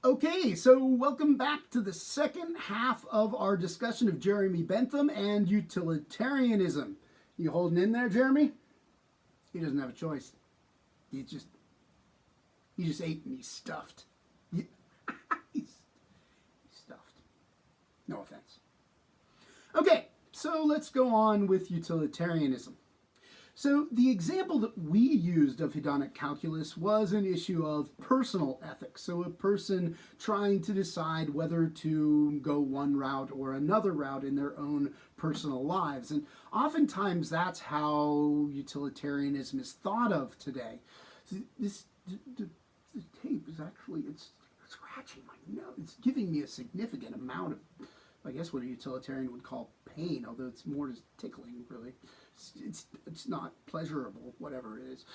Okay, so welcome back to the second half of our discussion of Jeremy Bentham and utilitarianism. You holding in there, Jeremy? He doesn't have a choice. He just ate and he's stuffed. He's stuffed. No offense. Okay, so let's go on with utilitarianism. So the example that we used of hedonic calculus was an issue of personal ethics. So a person trying to decide whether to go one route or another route in their own personal lives. And oftentimes that's how utilitarianism is thought of today. So the tape is actually, it's scratching my nose. It's giving me a significant amount of, I guess, what a utilitarian would call pain, although it's more just tickling, really. It's not pleasurable, whatever it is.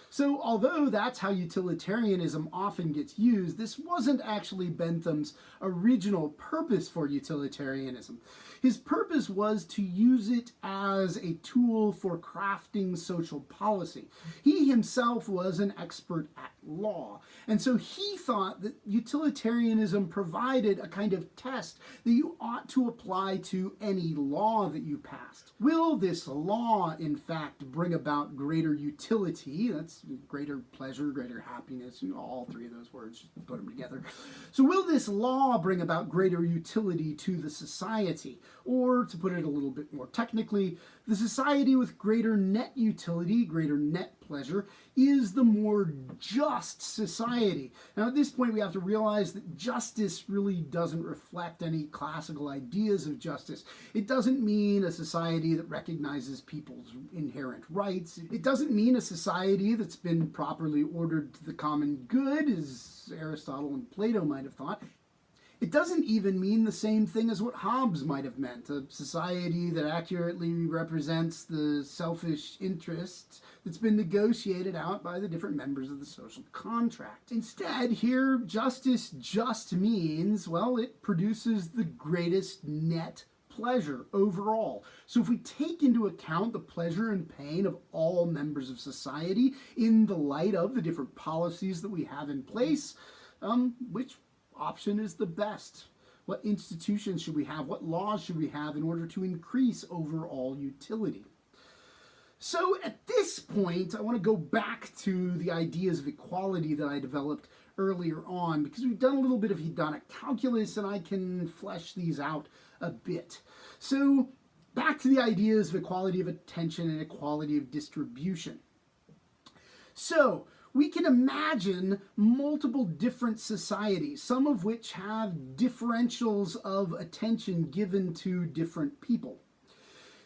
So although that's how utilitarianism often gets used, this wasn't actually Bentham's original purpose for utilitarianism. His purpose was to use it as a tool for crafting social policy. He himself was an expert at law, and so he thought that utilitarianism provided a kind of test that you ought to apply to any law that you passed. Will this law, in fact, bring about greater utility? That's greater pleasure, greater happiness, all three of those words, just put them together. So will this law bring about greater utility to the society? Or, to put it a little bit more technically, the society with greater net utility, greater net pleasure, is the more just society. Now, at this point, we have to realize that justice really doesn't reflect any classical ideas of justice. It doesn't mean a society that recognizes people's inherent rights. It doesn't mean a society that's been properly ordered to the common good, as Aristotle and Plato might have thought. It doesn't even mean the same thing as what Hobbes might have meant, a society that accurately represents the selfish interests that's been negotiated out by the different members of the social contract. Instead, here, justice just means, well, it produces the greatest net pleasure overall. So if we take into account the pleasure and pain of all members of society in the light of the different policies that we have in place, which option is the best? What institutions should we have? What laws should we have in order to increase overall utility? So at this point, I want to go back to the ideas of equality that I developed earlier on, because we've done a little bit of hedonic calculus and I can flesh these out a bit. So back to the ideas of equality of attention and equality of distribution. So we can imagine multiple different societies, some of which have differentials of attention given to different people.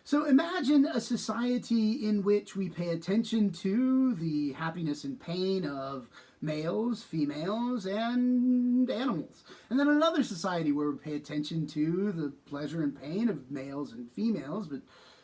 So imagine a society in which we pay attention to the happiness and pain of males, females, and animals. And then another society where we pay attention to the pleasure and pain of males and females, but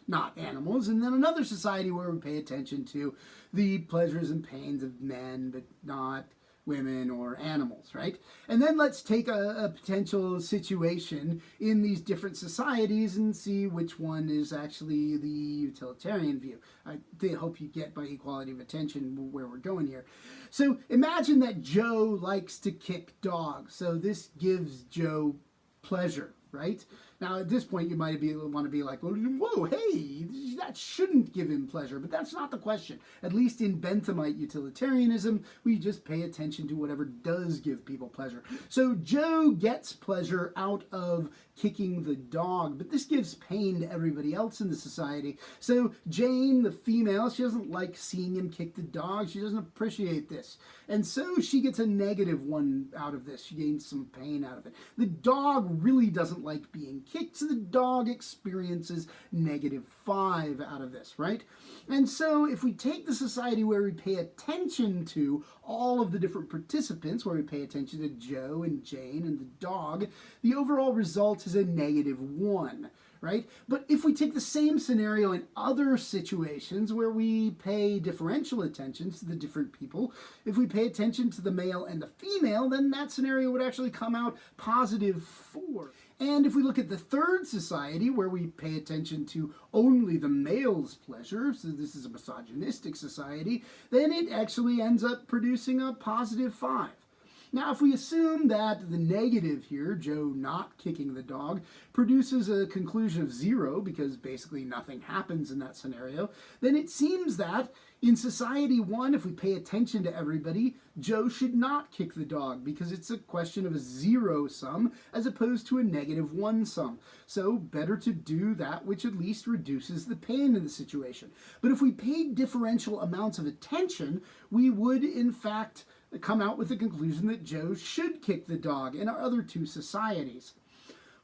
not animals. And then another society where we pay attention to the pleasures and pains of men, but not women or animals, right? And then let's take a potential situation in these different societies and see which one is actually the utilitarian view. I hope you get by equality of attention where we're going here. So imagine that Joe likes to kick dogs. So this gives Joe pleasure, right? Now, at this point, you might want to be like, well, whoa, hey, that shouldn't give him pleasure. But that's not the question. At least in Benthemite utilitarianism, we just pay attention to whatever does give people pleasure. So Joe gets pleasure out of kicking the dog, but this gives pain to everybody else in the society. So Jane, the female, she doesn't like seeing him kick the dog. She doesn't appreciate this. And so she gets a negative one out of this. She gains some pain out of it. The dog really doesn't like being kicked, so the dog experiences -5 out of this, right? And so if we take the society where we pay attention to all of the different participants, where we pay attention to Joe and Jane and the dog, the overall result is a -1, right? But if we take the same scenario in other situations where we pay differential attention to the different people, if we pay attention to the male and the female, then that scenario would actually come out +4. And if we look at the third society, where we pay attention to only the male's pleasure, so this is a misogynistic society, then it actually ends up producing a +5. Now, if we assume that the negative here, Joe not kicking the dog, produces a conclusion of 0 because basically nothing happens in that scenario, then it seems that in society 1, if we pay attention to everybody, Joe should not kick the dog because it's a question of a 0 sum as opposed to a -1 sum. So better to do that which at least reduces the pain in the situation. But if we paid differential amounts of attention, we would in fact come out with the conclusion that Joe should kick the dog in our other 2 societies.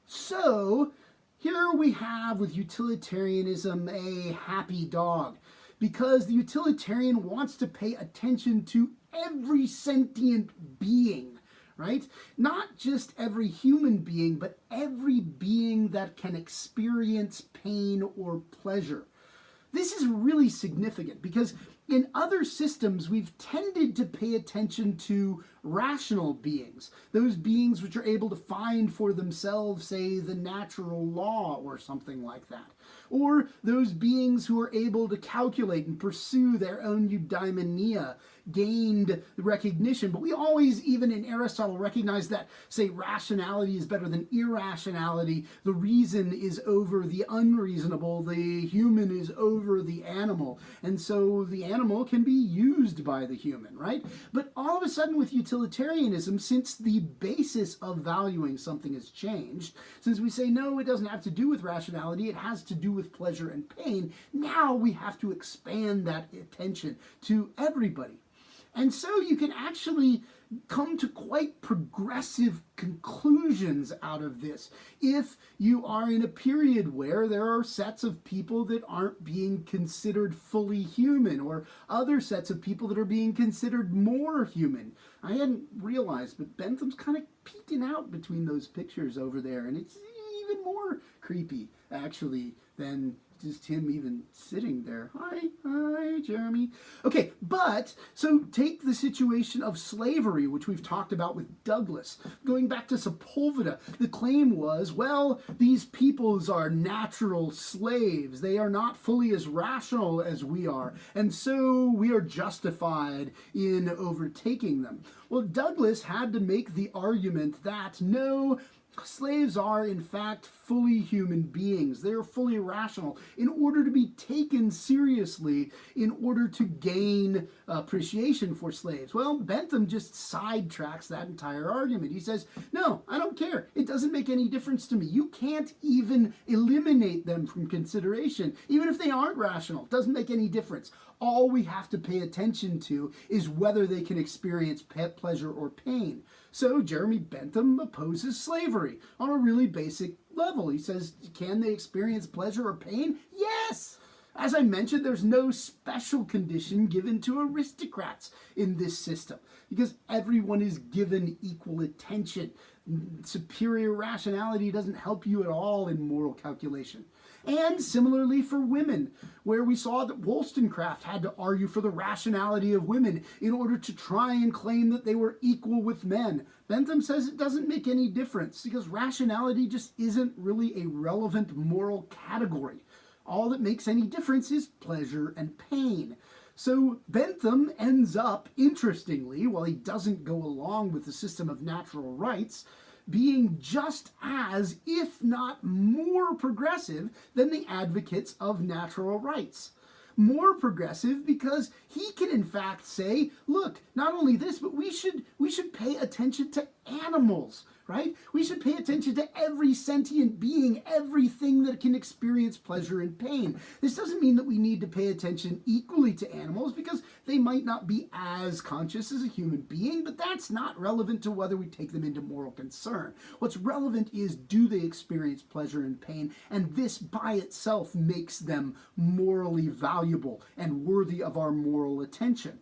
So here we have with utilitarianism a happy dog, because the utilitarian wants to pay attention to every sentient being, right? Not just every human being, but every being that can experience pain or pleasure. This is really significant because in other systems, we've tended to pay attention to rational beings, those beings which are able to find for themselves, say, the natural law or something like that, or those beings who are able to calculate and pursue their own eudaimonia, gained recognition. But we always, even in Aristotle, recognize that, say, rationality is better than irrationality. The reason is over the unreasonable. The human is over the animal. And so the animal can be used by the human, right? But all of a sudden with utilitarianism, since the basis of valuing something has changed, since we say, no, it doesn't have to do with rationality, it has to do with pleasure and pain, now we have to expand that attention to everybody. And so you can actually come to quite progressive conclusions out of this if you are in a period where there are sets of people that aren't being considered fully human, or other sets of people that are being considered more human. I hadn't realized, but Bentham's kind of peeking out between those pictures over there, and it's even more creepy, actually, than just him even sitting there. Hi, Jeremy. Okay, but, so take the situation of slavery, which we've talked about with Douglas. Going back to Sepulveda, the claim was, well, these peoples are natural slaves. They are not fully as rational as we are, and so we are justified in overtaking them. Well, Douglas had to make the argument that, no, slaves are, in fact, fully human beings. They are fully rational in order to be taken seriously, in order to gain appreciation for slaves. Well, Bentham just sidetracks that entire argument. He says, no, I don't care. It doesn't make any difference to me. You can't even eliminate them from consideration. Even if they aren't rational, it doesn't make any difference. All we have to pay attention to is whether they can experience pleasure or pain. So Jeremy Bentham opposes slavery on a really basic level. He says, can they experience pleasure or pain? Yes! As I mentioned, there's no special condition given to aristocrats in this system because everyone is given equal attention. Superior rationality doesn't help you at all in moral calculation. And similarly for women, where we saw that Wollstonecraft had to argue for the rationality of women in order to try and claim that they were equal with men. Bentham says it doesn't make any difference because rationality just isn't really a relevant moral category. All that makes any difference is pleasure and pain. So Bentham ends up, interestingly, while he doesn't go along with the system of natural rights, being just as, if not more progressive than the advocates of natural rights. More progressive because he can in fact say, look, not only this, but we should pay attention to animals, right? We should pay attention to every sentient being, everything that can experience pleasure and pain. This doesn't mean that we need to pay attention equally to animals because they might not be as conscious as a human being, but that's not relevant to whether we take them into moral concern. What's relevant is, do they experience pleasure and pain? And this by itself makes them morally valuable and worthy of our moral attention.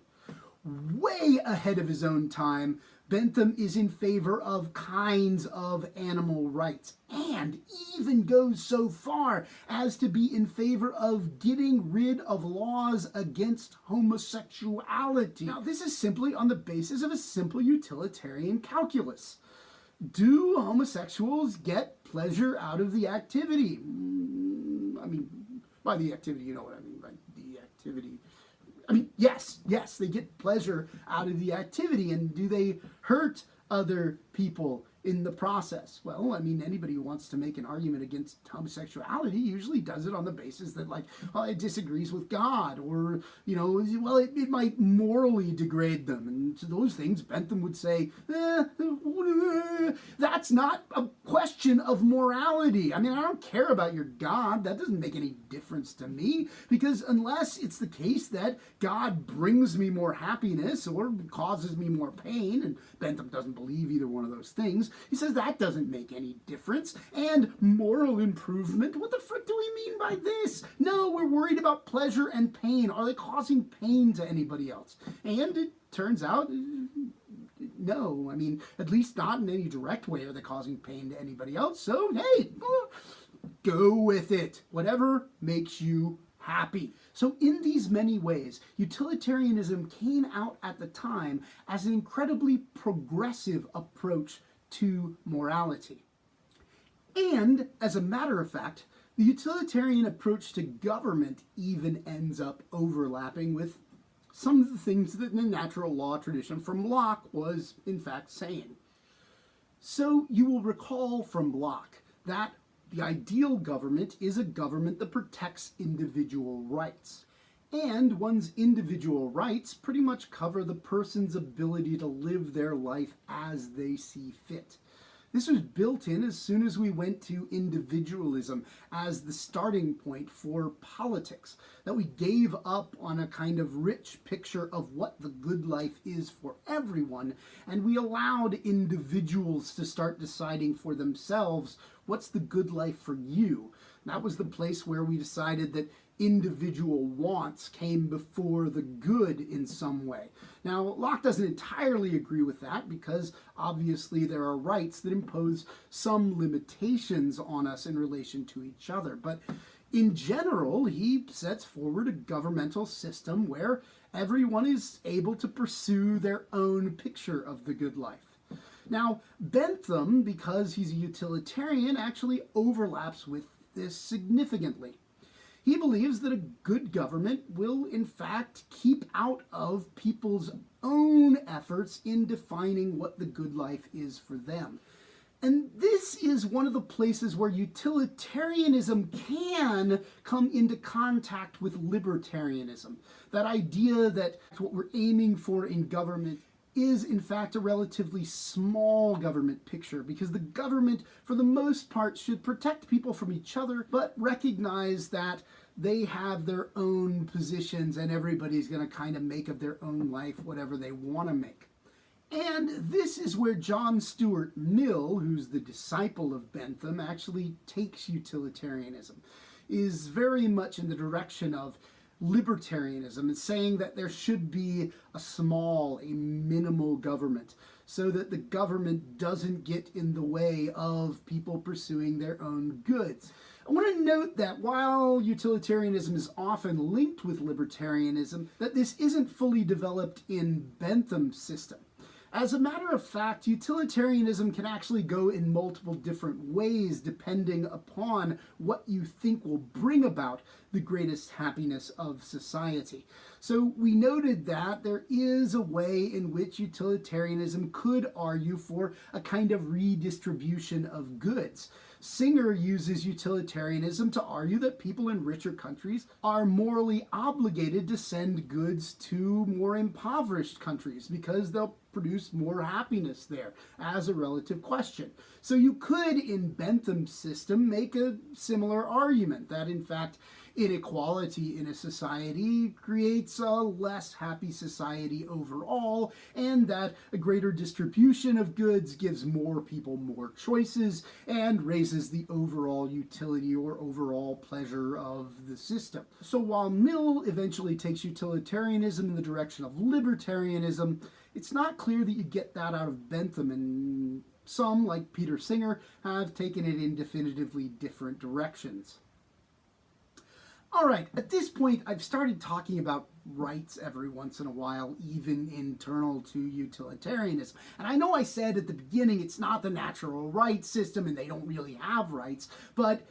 Way ahead of his own time, Bentham is in favor of kinds of animal rights, and even goes so far as to be in favor of getting rid of laws against homosexuality. Now, this is simply on the basis of a simple utilitarian calculus. Do homosexuals get pleasure out of the activity? I mean, by the activity, you know what I mean, by the activity. I mean, yes, they get pleasure out of the activity, and do they hurt other people in the process? Well, I mean, anybody who wants to make an argument against homosexuality usually does it on the basis that, like, well, it disagrees with God, or, you know, well, it might morally degrade them. And to those things, Bentham would say, that's not a question of morality. I mean, I don't care about your God. That doesn't make any difference to me, because unless it's the case that God brings me more happiness or causes me more pain, and Bentham doesn't believe either one of those things, he says that doesn't make any difference. And moral improvement, what the frick do we mean by this? No, we're worried about pleasure and pain. Are they causing pain to anybody else? And it turns out, no. I mean, at least not in any direct way are they causing pain to anybody else. So, hey, go with it. Whatever makes you happy. So in these many ways, utilitarianism came out at the time as an incredibly progressive approach to morality. And, as a matter of fact, the utilitarian approach to government even ends up overlapping with some of the things that the natural law tradition from Locke was, in fact, saying. So you will recall from Locke that the ideal government is a government that protects individual rights. And one's individual rights pretty much cover the person's ability to live their life as they see fit. This was built in as soon as we went to individualism as the starting point for politics, that we gave up on a kind of rich picture of what the good life is for everyone, and we allowed individuals to start deciding for themselves what's the good life for you. That was the place where we decided that individual wants came before the good in some way. Now, Locke doesn't entirely agree with that, because obviously there are rights that impose some limitations on us in relation to each other. But in general, he sets forward a governmental system where everyone is able to pursue their own picture of the good life. Now, Bentham, because he's a utilitarian, actually overlaps with this significantly. He believes that a good government will, in fact, keep out of people's own efforts in defining what the good life is for them. And this is one of the places where utilitarianism can come into contact with libertarianism. That idea that what we're aiming for in government is, in fact, a relatively small government picture, because the government, for the most part, should protect people from each other, but recognize that they have their own positions and everybody's going to kind of make of their own life whatever they want to make. And this is where John Stuart Mill, who's the disciple of Bentham, actually takes utilitarianism, is very much in the direction of libertarianism, and saying that there should be a minimal government, so that the government doesn't get in the way of people pursuing their own goods. I want to note that while utilitarianism is often linked with libertarianism, that this isn't fully developed in Bentham's system. As a matter of fact, utilitarianism can actually go in multiple different ways depending upon what you think will bring about the greatest happiness of society. So we noted that there is a way in which utilitarianism could argue for a kind of redistribution of goods. Singer uses utilitarianism to argue that people in richer countries are morally obligated to send goods to more impoverished countries because they'll produce more happiness there as a relative question. So you could, in Bentham's system, make a similar argument that, in fact, inequality in a society creates a less happy society overall, and that a greater distribution of goods gives more people more choices and raises the overall utility or overall pleasure of the system. So while Mill eventually takes utilitarianism in the direction of libertarianism, it's not clear that you get that out of Bentham, and some, like Peter Singer, have taken it in definitively different directions. All right, at this point, I've started talking about rights every once in a while, even internal to utilitarianism. And I know I said at the beginning it's not the natural rights system and they don't really have rights, but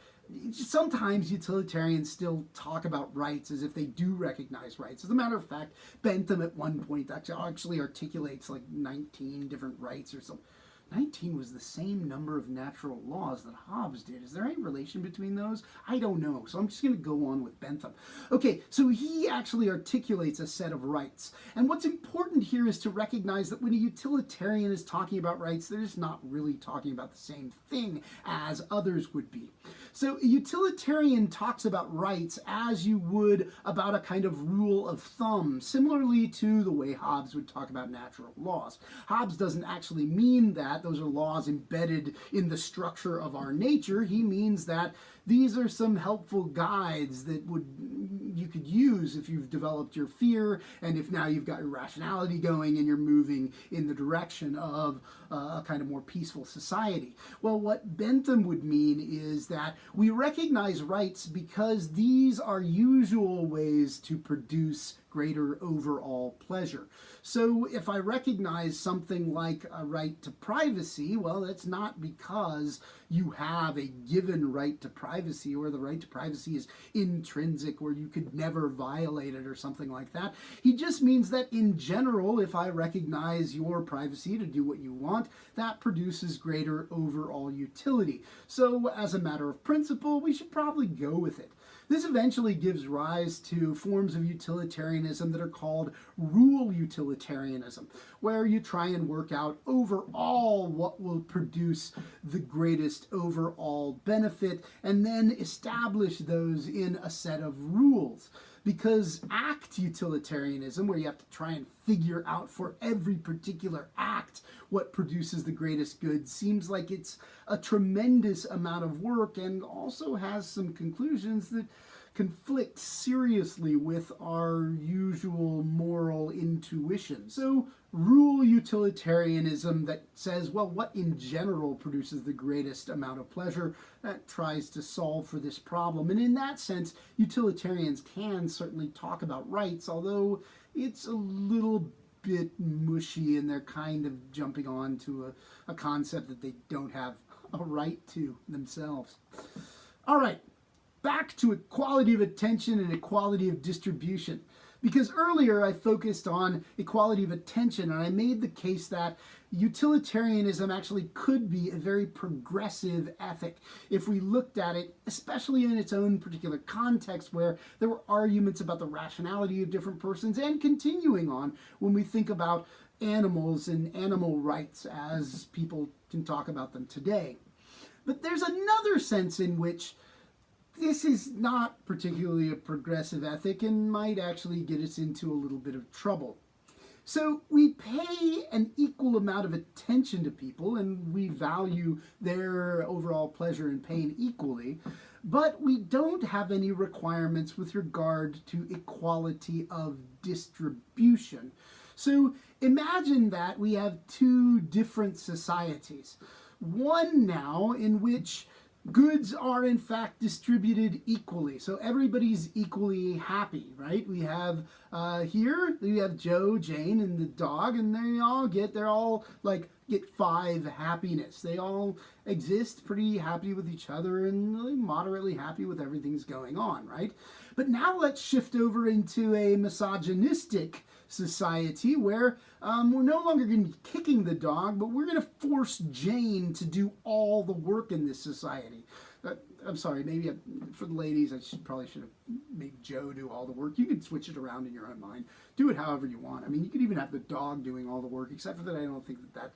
sometimes utilitarians still talk about rights as if they do recognize rights. As a matter of fact, Bentham at one point actually articulates like 19 different rights or something. 19 was the same number of natural laws that Hobbes did. Is there any relation between those? I don't know. So I'm just going to go on with Bentham. Okay, so he actually articulates a set of rights. And what's important here is to recognize that when a utilitarian is talking about rights, they're just not really talking about the same thing as others would be. So a utilitarian talks about rights as you would about a kind of rule of thumb, similarly to the way Hobbes would talk about natural laws. Hobbes doesn't actually mean that those are laws embedded in the structure of our nature. He means that these are some helpful guides that you could use if you've developed your fear, and if now you've got your rationality going and you're moving in the direction of a kind of more peaceful society. Well, what Bentham would mean is that we recognize rights because these are usual ways to produce greater overall pleasure. So if I recognize something like a right to privacy, well, that's not because you have a given right to privacy or the right to privacy is intrinsic or you could never violate it or something like that. He just means that in general, if I recognize your privacy to do what you want, that produces greater overall utility. So as a matter of principle, we should probably go with it. This eventually gives rise to forms of utilitarianism that are called rule utilitarianism, where you try and work out overall what will produce the greatest overall benefit, and then establish those in a set of rules. Because act utilitarianism, where you have to try and figure out for every particular act what produces the greatest good, seems like it's a tremendous amount of work and also has some conclusions that conflict seriously with our usual moral intuition. So rule utilitarianism that says, well, what in general produces the greatest amount of pleasure, that tries to solve for this problem. And in that sense, utilitarians can certainly talk about rights, although it's a little bit mushy and they're kind of jumping on to a concept that they don't have a right to themselves. All right. Back to equality of attention and equality of distribution. Because earlier I focused on equality of attention and I made the case that utilitarianism actually could be a very progressive ethic if we looked at it, especially in its own particular context where there were arguments about the rationality of different persons, and continuing on when we think about animals and animal rights as people can talk about them today. But there's another sense in which this is not particularly a progressive ethic and might actually get us into a little bit of trouble. So we pay an equal amount of attention to people and we value their overall pleasure and pain equally, but we don't have any requirements with regard to equality of distribution. So imagine that we have two different societies. One now in which goods are in fact distributed equally, so everybody's equally happy, right? We have here we have Joe, Jane, and the dog, and they all get 5 happiness. They all exist pretty happy with each other and really moderately happy with everything's going on, right? But now let's shift over into a misogynistic society where we're no longer going to be kicking the dog, but we're going to force Jane to do all the work in this society. I'm sorry, maybe for the ladies, probably should have made Joe do all the work. You can switch it around in your own mind. Do it however you want. I mean, you could even have the dog doing all the work, except for that I don't think that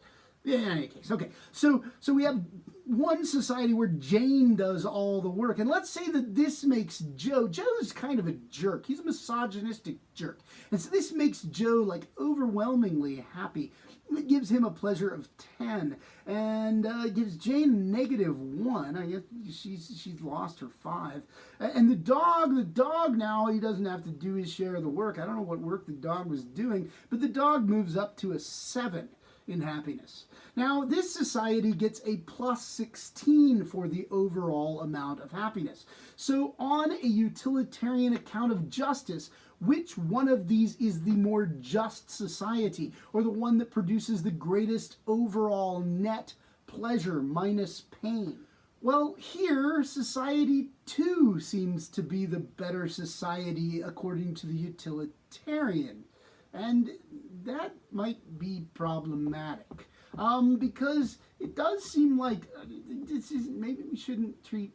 yeah, in any case. Okay, so we have one society where Jane does all the work. And let's say that this makes Joe's kind of a jerk. He's a misogynistic jerk. And so this makes Joe overwhelmingly happy. It gives him a pleasure of 10 and gives Jane -1. I guess she's lost her 5. And the dog now, he doesn't have to do his share of the work. I don't know what work the dog was doing, but the dog moves up to a 7 in happiness. Now, this society gets a +16 for the overall amount of happiness. So on a utilitarian account of justice, which one of these is the more just society, or the one that produces the greatest overall net pleasure minus pain? Well, here, society too seems to be the better society according to the utilitarian. And that might be problematic. Because it does seem like maybe we shouldn't treat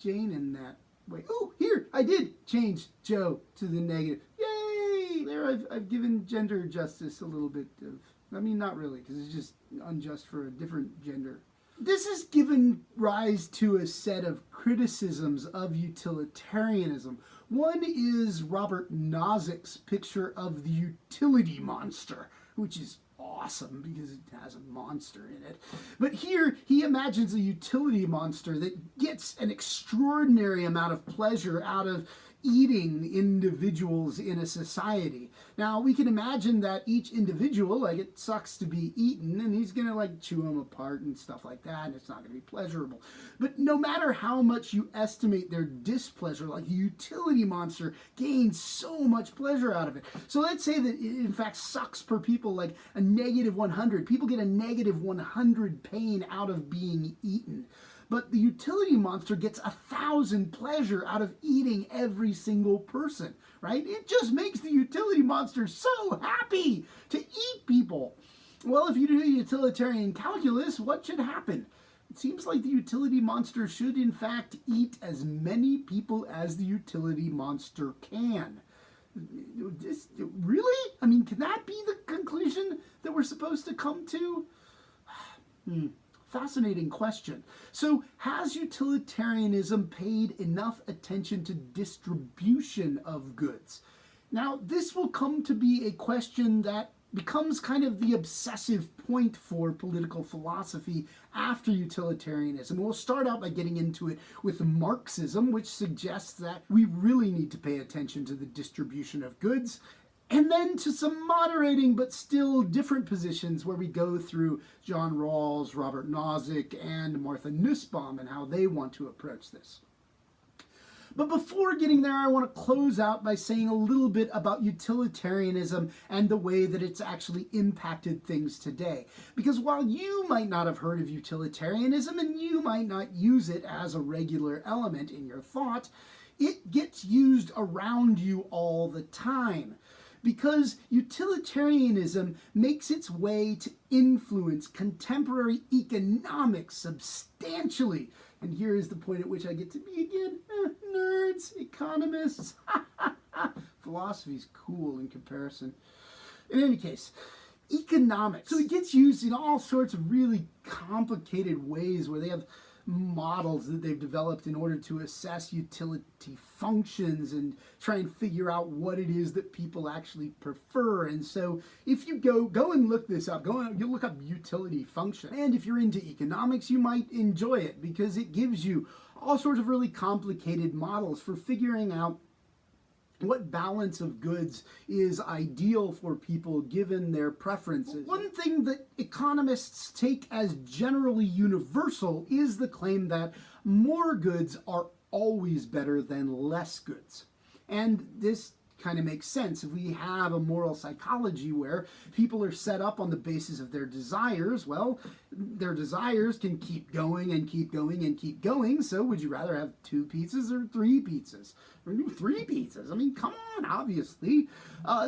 Jane in that way. Oh, here, I did change Joe to the negative. Yay! There, I've given gender justice a little bit of, I mean, not really, because it's just unjust for a different gender. This has given rise to a set of criticisms of utilitarianism. One is Robert Nozick's picture of the utility monster, which is awesome because it has a monster in it. But here he imagines a utility monster that gets an extraordinary amount of pleasure out of eating individuals in a society. Now, we can imagine that each individual, like, it sucks to be eaten, and he's going to, like, chew them apart and stuff like that, and it's not going to be pleasurable. But no matter how much you estimate their displeasure, like, the utility monster gains so much pleasure out of it. So let's say that it, in fact, sucks per people like a negative 100. People get a negative 100 pain out of being eaten. But the utility monster gets 1,000 pleasure out of eating every single person, right? It just makes the utility monster so happy to eat people. Well, if you do utilitarian calculus, what should happen? It seems like the utility monster should, in fact, eat as many people as the utility monster can. Really? I mean, can that be the conclusion that we're supposed to come to? Fascinating question. So, has utilitarianism paid enough attention to distribution of goods? Now, this will come to be a question that becomes kind of the obsessive point for political philosophy after utilitarianism. We'll start out by getting into it with Marxism, which suggests that we really need to pay attention to the distribution of goods, and then to some moderating but still different positions where we go through John Rawls, Robert Nozick, and Martha Nussbaum and how they want to approach this. But before getting there, I want to close out by saying a little bit about utilitarianism and the way that it's actually impacted things today. Because while you might not have heard of utilitarianism and you might not use it as a regular element in your thought, it gets used around you all the time. Because utilitarianism makes its way to influence contemporary economics substantially. And here is the point at which I get to be again. Nerds, economists. Philosophy's cool in comparison. In any case, economics. So it gets used in all sorts of really complicated ways where they have models that they've developed in order to assess utility functions and try and figure out what it is that people actually prefer. And so if you go and look this up, you look up utility function. And if you're into economics, you might enjoy it because it gives you all sorts of really complicated models for figuring out what balance of goods is ideal for people given their preferences. One thing that economists take as generally universal is the claim that more goods are always better than less goods. And this kind of makes sense. If we have a moral psychology where people are set up on the basis of their desires, well, their desires can keep going and keep going and keep going. So would you rather have 2 pizzas or 3 pizzas? Or 3 pizzas? I mean, come on, obviously.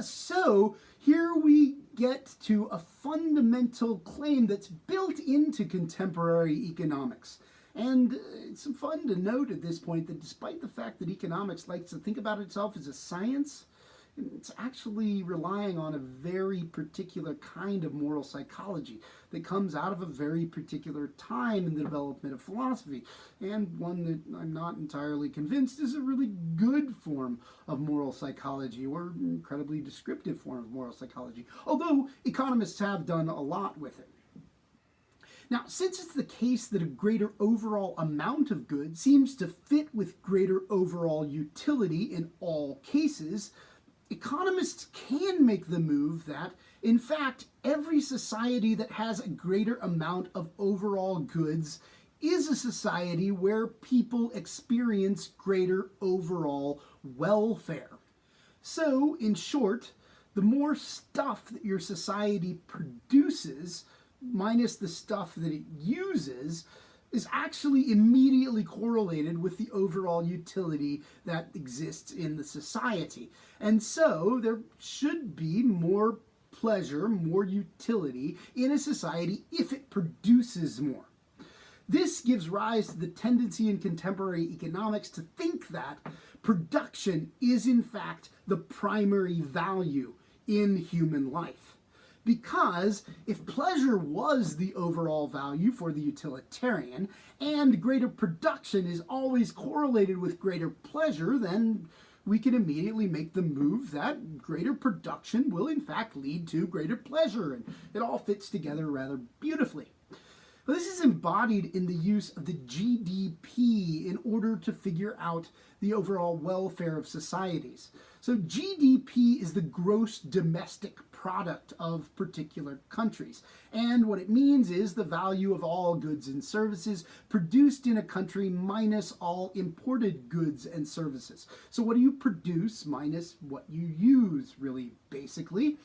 So here we get to a fundamental claim that's built into contemporary economics. And it's fun to note at this point that despite the fact that economics likes to think about itself as a science, it's actually relying on a very particular kind of moral psychology that comes out of a very particular time in the development of philosophy, and one that I'm not entirely convinced is a really good form of moral psychology, or incredibly descriptive form of moral psychology, although economists have done a lot with it. Now, since it's the case that a greater overall amount of goods seems to fit with greater overall utility in all cases, economists can make the move that, in fact, every society that has a greater amount of overall goods is a society where people experience greater overall welfare. So, in short, the more stuff that your society produces, minus the stuff that it uses, is actually immediately correlated with the overall utility that exists in the society. And so there should be more pleasure, more utility in a society if it produces more. This gives rise to the tendency in contemporary economics to think that production is in fact the primary value in human life. Because if pleasure was the overall value for the utilitarian, and greater production is always correlated with greater pleasure, then we can immediately make the move that greater production will in fact lead to greater pleasure, and it all fits together rather beautifully. But this is embodied in the use of the GDP in order to figure out the overall welfare of societies. So GDP is the gross domestic product of particular countries. And what it means is the value of all goods and services produced in a country minus all imported goods and services. So what do you produce minus what you use, really, basically?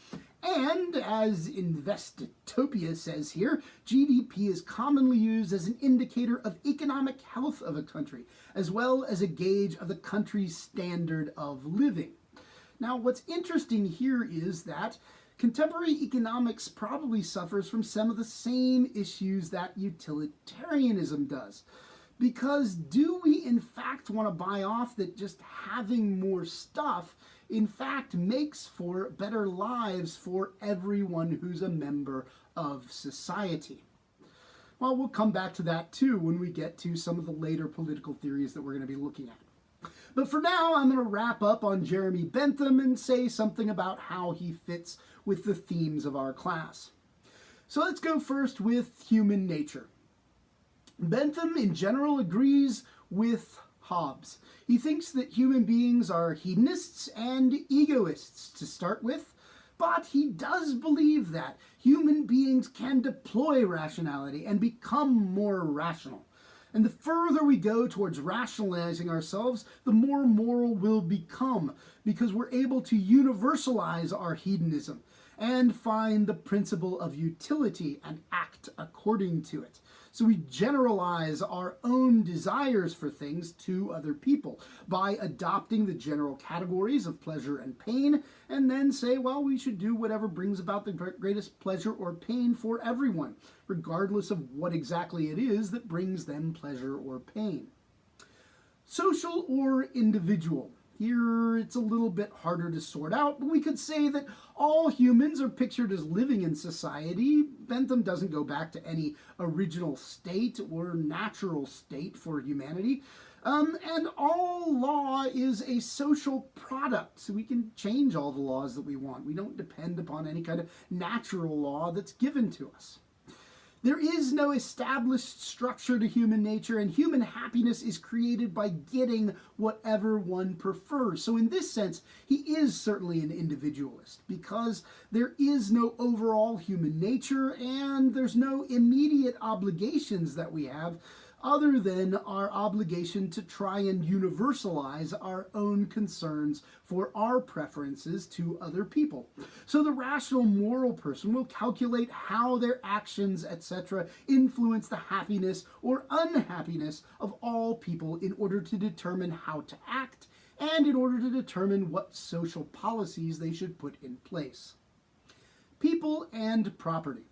And as Investopia says here, GDP is commonly used as an indicator of economic health of a country, as well as a gauge of the country's standard of living. Now, what's interesting here is that contemporary economics probably suffers from some of the same issues that utilitarianism does. Because do we in fact want to buy off that just having more stuff in fact makes for better lives for everyone who's a member of society? Well, we'll come back to that too when we get to some of the later political theories that we're going to be looking at. But for now, I'm going to wrap up on Jeremy Bentham and say something about how he fits with the themes of our class. So let's go first with human nature. Bentham in general agrees with Hobbes. He thinks that human beings are hedonists and egoists to start with, but he does believe that human beings can deploy rationality and become more rational. And the further we go towards rationalizing ourselves, the more moral we'll become, because we're able to universalize our hedonism and find the principle of utility and act according to it. So we generalize our own desires for things to other people by adopting the general categories of pleasure and pain, and then say, well, we should do whatever brings about the greatest pleasure or pain for everyone, regardless of what exactly it is that brings them pleasure or pain. Social or individual. Here it's a little bit harder to sort out, but we could say that all humans are pictured as living in society. Bentham doesn't go back to any original state or natural state for humanity. And all law is a social product, so we can change all the laws that we want. We don't depend upon any kind of natural law that's given to us. There is no established structure to human nature, and human happiness is created by getting whatever one prefers. So in this sense, he is certainly an individualist, because there is no overall human nature, and there's no immediate obligations that we have other than our obligation to try and universalize our own concerns for our preferences to other people. So the rational moral person will calculate how their actions, etc., influence the happiness or unhappiness of all people in order to determine how to act and in order to determine what social policies they should put in place. People and property.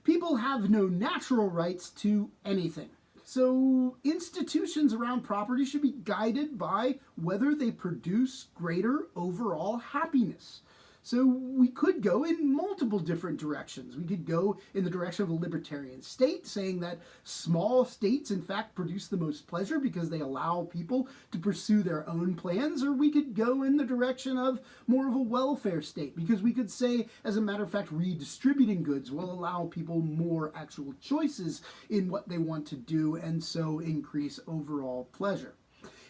People have no natural rights to anything. So institutions around property should be guided by whether they produce greater overall happiness. So we could go in multiple different directions. We could go in the direction of a libertarian state, saying that small states in fact produce the most pleasure because they allow people to pursue their own plans, or we could go in the direction of more of a welfare state, because we could say, as a matter of fact, redistributing goods will allow people more actual choices in what they want to do and so increase overall pleasure.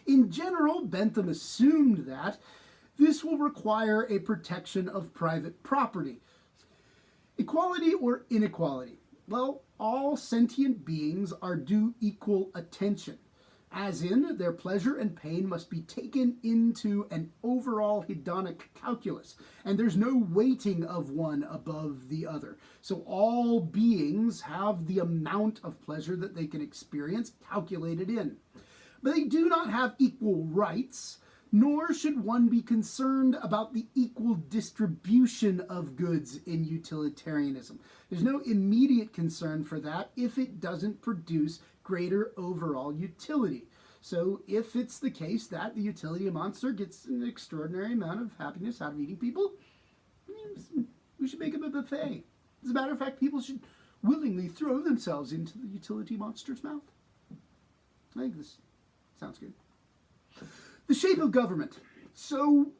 In general, Bentham assumed that this will require a protection of private property. Equality or inequality? Well, all sentient beings are due equal attention. as in their pleasure and pain must be taken into an overall hedonic calculus, and there's no weighting of one above the other. So all beings have the amount of pleasure that they can experience calculated in. But they do not have equal rights, nor should one be concerned about the equal distribution of goods in utilitarianism. There's no immediate concern for that if it doesn't produce greater overall utility. So if it's the case that the utility monster gets an extraordinary amount of happiness out of eating people, we should make him a buffet. As a matter of fact, people should willingly throw themselves into the utility monster's mouth. I think this sounds good. The shape of government. So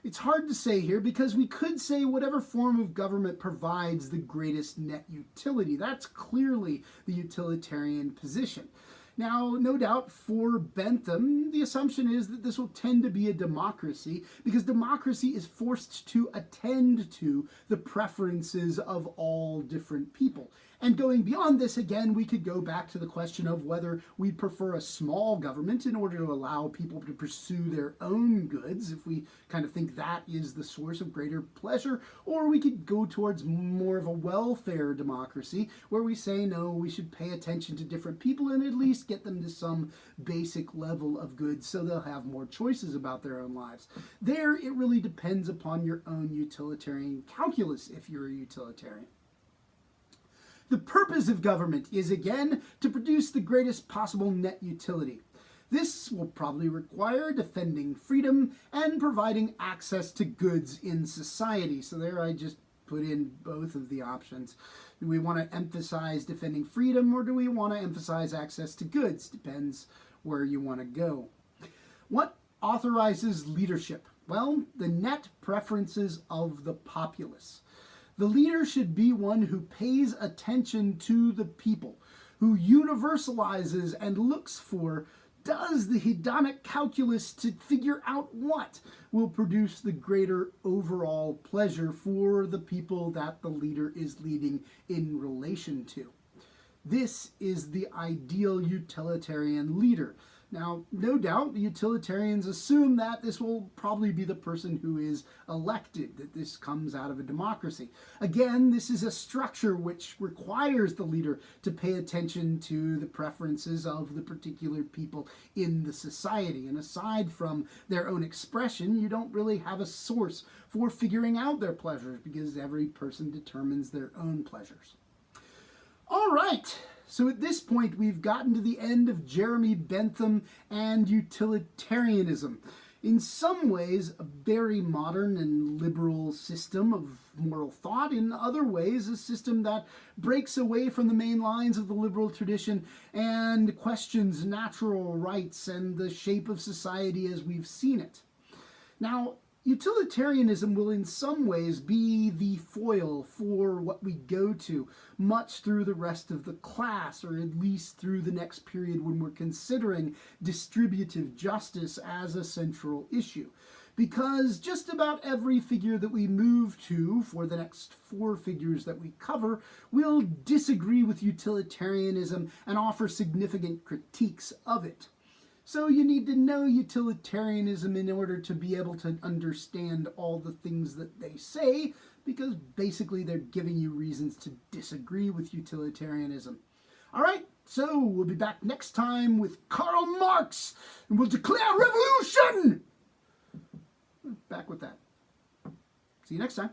it's hard to say here because we could say whatever form of government provides the greatest net utility. That's clearly the utilitarian position. Now, no doubt for Bentham, the assumption is that this will tend to be a democracy because democracy is forced to attend to the preferences of all different people. And going beyond this, again, we could go back to the question of whether we prefer a small government in order to allow people to pursue their own goods, if we kind of think that is the source of greater pleasure, or we could go towards more of a welfare democracy where we say, no, we should pay attention to different people and at least get them to some basic level of goods so they'll have more choices about their own lives. There, it really depends upon your own utilitarian calculus if you're a utilitarian. The purpose of government is, again, to produce the greatest possible net utility. This will probably require defending freedom and providing access to goods in society. So there I just put in both of the options. Do we want to emphasize defending freedom or do we want to emphasize access to goods? Depends where you want to go. What authorizes leadership? Well, the net preferences of the populace. The leader should be one who pays attention to the people, who universalizes and looks for, does the hedonic calculus to figure out what will produce the greater overall pleasure for the people that the leader is leading in relation to. This is the ideal utilitarian leader. Now, no doubt, the utilitarians assume that this will probably be the person who is elected, that this comes out of a democracy. Again, this is a structure which requires the leader to pay attention to the preferences of the particular people in the society. And aside from their own expression, you don't really have a source for figuring out their pleasures because every person determines their own pleasures. All right. So at this point, we've gotten to the end of Jeremy Bentham and utilitarianism. In some ways, a very modern and liberal system of moral thought. In other ways, a system that breaks away from the main lines of the liberal tradition and questions natural rights and the shape of society as we've seen it. Now, utilitarianism will in some ways be the foil for what we go to much through the rest of the class, or at least through the next period when we're considering distributive justice as a central issue. Because just about every figure that we move to for the next 4 figures that we cover will disagree with utilitarianism and offer significant critiques of it. So you need to know utilitarianism in order to be able to understand all the things that they say, because basically they're giving you reasons to disagree with utilitarianism. All right, so we'll be back next time with Karl Marx, and we'll declare revolution! Back with that. See you next time.